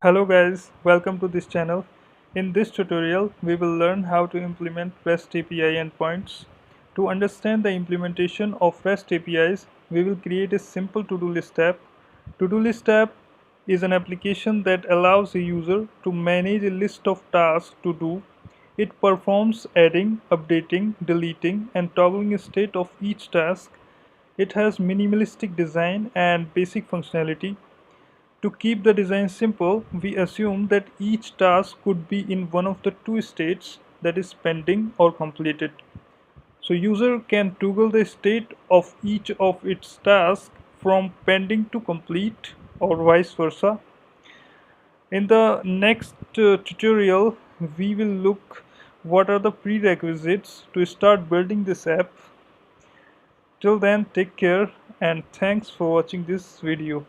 Hello guys, welcome to this channel. In this tutorial, we will learn how to implement REST API endpoints. To understand the implementation of REST APIs, we will create a simple to-do list app. To-do list app is an application that allows a user to manage a list of tasks to do. It performs adding, updating, deleting, and toggling a state of each task. It has minimalistic design and basic functionality. To keep the design simple, we assume that each task could be in one of the two states, that is pending or completed. So user can toggle the state of each of its tasks from pending to complete or vice versa. In the next tutorial, we will look what are the prerequisites to start building this app. Till then, take care and thanks for watching this video.